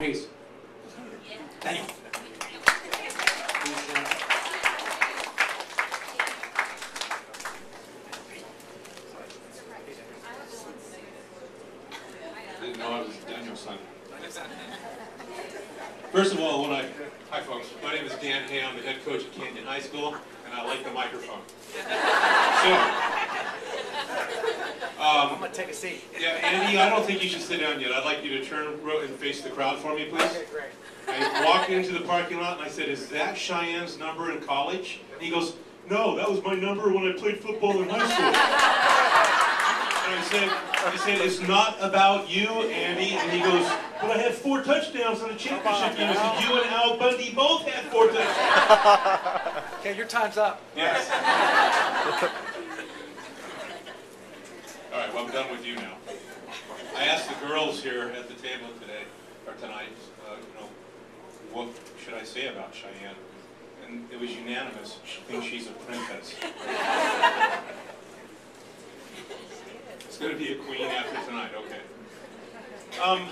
Peace. Thank you. Didn't know I was Daniel's son. First of all, hi folks, my name is Dan Hay. I'm the head coach at Canyon High School, and I like the microphone. I'm going to take a seat. Yeah, Andy, I don't think you should sit down yet. I'd like you to turn and face the crowd for me, please. Okay, great. I walked into the parking lot and I said, "Is that Cheyenne's number in college?" And he goes, "No, that was my number when I played football in high school." And I said, "It's not about you, Andy." And he goes, "But I had 4 touchdowns in the championship game." I said, "You and Al Bundy both had 4 touchdowns." Okay, your time's up. Yes. All right, well, I'm done with you now. I asked the girls here at the table today, or tonight, what should I say about Cheyenne? And it was unanimous. She thinks she's a princess. It's going to be a queen after tonight, okay. On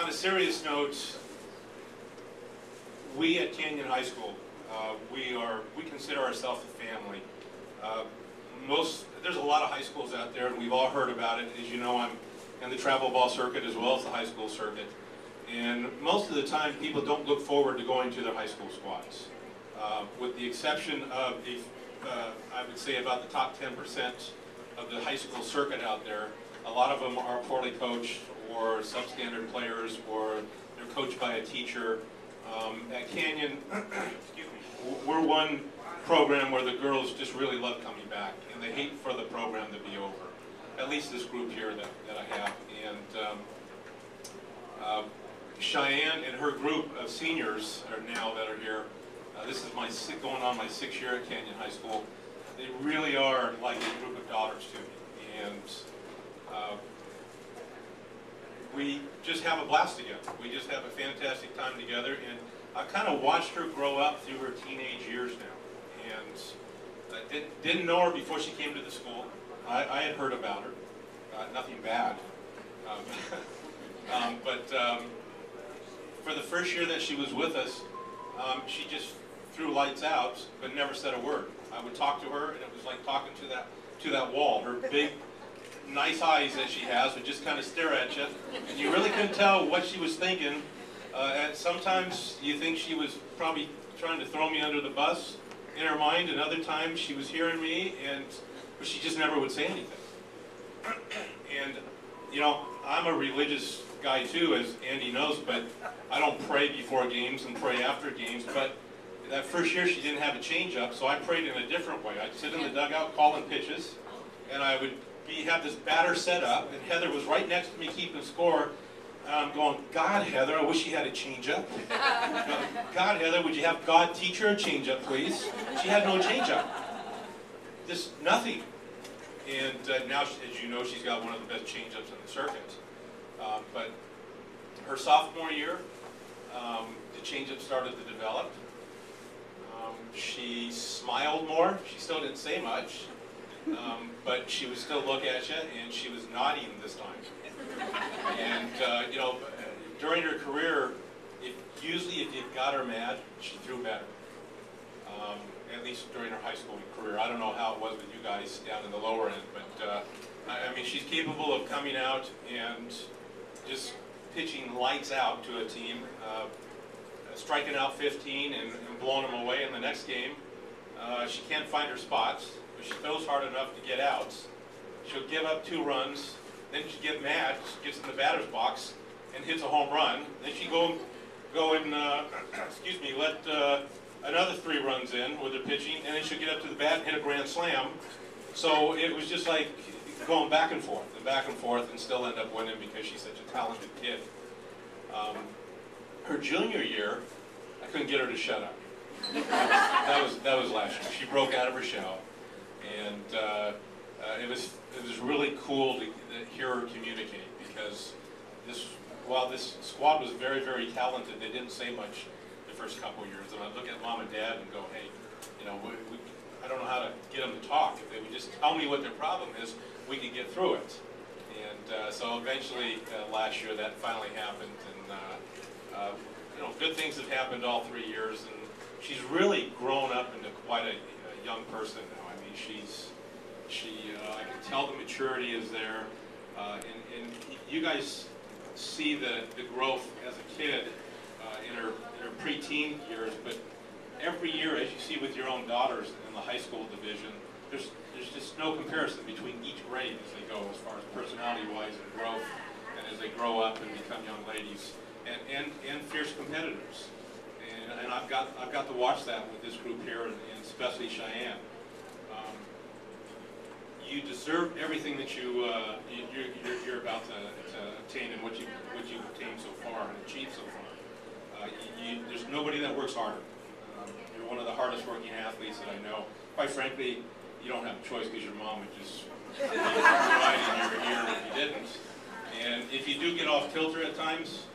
a serious note, we at Canyon High School, we consider ourselves a family. There's a lot of high schools out there, and we've all heard about it. As you know, I'm in the travel ball circuit as well as the high school circuit. And most of the time, people don't look forward to going to their high school squads. With the exception of, I would say about the top 10% of the high school circuit out there, a lot of them are poorly coached or substandard players, or they're coached by a teacher. At Canyon, excuse me, we're one program where the girls just really love coming back, and they hate for the program to be over. At least this group here that I have. And Cheyenne and her group of seniors that are here. This is going on my 6th year at Canyon High School. They really are like a group of daughters to me, and we just have a blast together. We just have a fantastic time together, and I've kind of watched her grow up through her teenage years now. And I didn't know her before she came to the school. I had heard about her, nothing bad. But for the first year that she was with us, she just threw lights out, but never said a word. I would talk to her, and it was like talking to that wall. Her big, nice eyes that she has would just kind of stare at you, and you really couldn't tell what she was thinking. And sometimes you think she was probably trying to throw me under the bus in her mind, and other times she was hearing me, but she just never would say anything. And I'm a religious guy too, as Andy knows, but I don't pray before games and pray after games. But that first year she didn't have a change-up, so I prayed in a different way. I'd sit in the dugout calling pitches, and I would have this batter set up, and Heather was right next to me keeping score. And I'm going, "God, Heather, I wish she had a change-up. God, Heather, would you have God teach her a change-up, please?" She had no change-up. Just nothing. And now, as you know, she's got one of the best change-ups in the circuit. But her sophomore year, the change-up started to develop. She smiled more. She still didn't say much, but she would still look at you, and she was nodding this time. And during her career, usually if you got her mad, she threw better. At least during her high school career. I don't know how it was with you guys down in the lower end, but I mean, she's capable of coming out and just pitching lights out to a team, striking out 15 and blowing them away in the next game. She can't find her spots, but she throws hard enough to get outs. She'll give up 2 runs, then she get mad, she gets in the batter's box and hits a home run. Then she go and excuse me, let another 3 runs in with her pitching, and then she'll get up to the bat and hit a grand slam. So it was just like going back and forth, and still end up winning because she's such a talented kid. Her junior year, I couldn't get her to shut up. That was last year. She broke out of her shell, and it was really cool to hear her communicate, because while this squad was very, very talented, they didn't say much the first couple of years. And I'd look at mom and dad and go, "Hey, I don't know how to get them to talk. If they would just tell me what their problem is, we could get through it." And so eventually, last year, that finally happened, and you know, good things have happened all 3 years, and she's really grown up into quite a young person now. I mean, I can tell the maturity is there, and you guys see the growth as a kid in her preteen years, but every year, as you see with your own daughters in the high school division, there's just no comparison between each grade as they go, as far as personality-wise and growth, and as they grow up and become young ladies, and fierce competitors. And I've got to watch that with this group here, and especially Cheyenne. You deserve everything that you're about to obtain, and what you've obtained so far and achieved so far. There's nobody that works harder. You're one of the hardest working athletes that I know. Quite frankly, you don't have a choice because your mom would just right in your ear if you didn't. And if you do get off kilter at times,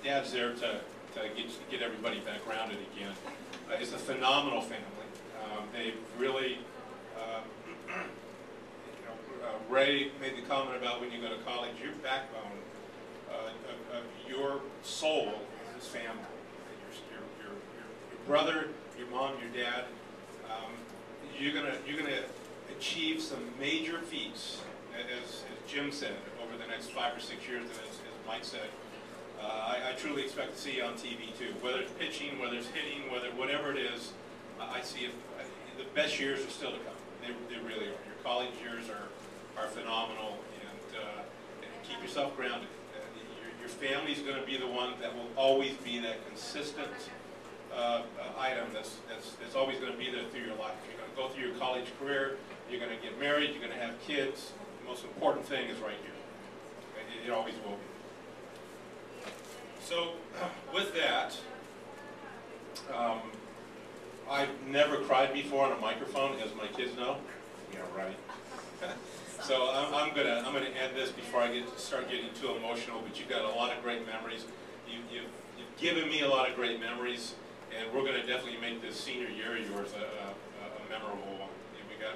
Dad's there to get everybody back grounded again. It's a phenomenal family. They've really, Ray made the comment about when you go to college, your backbone of your soul is this family. Your brother, your mom, your dad. You're gonna achieve some major feats, as Jim said, over the next 5 or 6 years, and as Mike said. I truly expect to see you on TV too. Whether it's pitching, whether it's hitting, whatever it is, I see the best years are still to come. They really are. Your college years are phenomenal, and keep yourself grounded. Your family's going to be the one that will always be that consistent item that's always going to be there through your life. You're going to go through your college career, you're going to get married, you're going to have kids. The most important thing is right here. It always will be. So, with that, I've never cried before on a microphone, as my kids know. Yeah, right. So I'm gonna end this before I start getting too emotional. But you've got a lot of great memories. You've given me a lot of great memories, and we're gonna definitely make this senior year of yours a memorable one.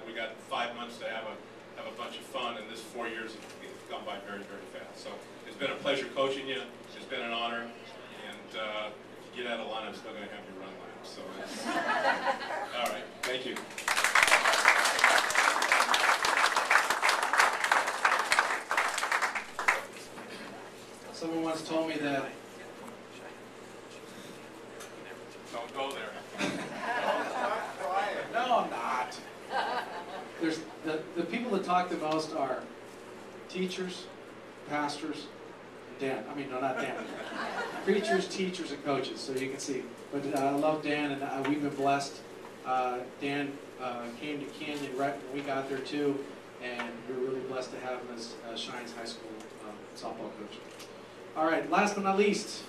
We got 5 months to have a bunch of fun, and this 4 years has gone by very, very fast. So it's been a pleasure coaching you. It's been an honor, and if you get out of line, I'm still gonna have you run laps. So all right, thank you. Someone once told me that. Don't go there. No, I'm not. There's the people that talk the most are teachers, pastors, Dan. I mean, no, not Dan. Preachers, teachers, and coaches. So you can see. But I love Dan, and we've been blessed. Dan came to Canyon right when we got there too, and we're really blessed to have him as Shine's high school softball coach. All right, last but not least,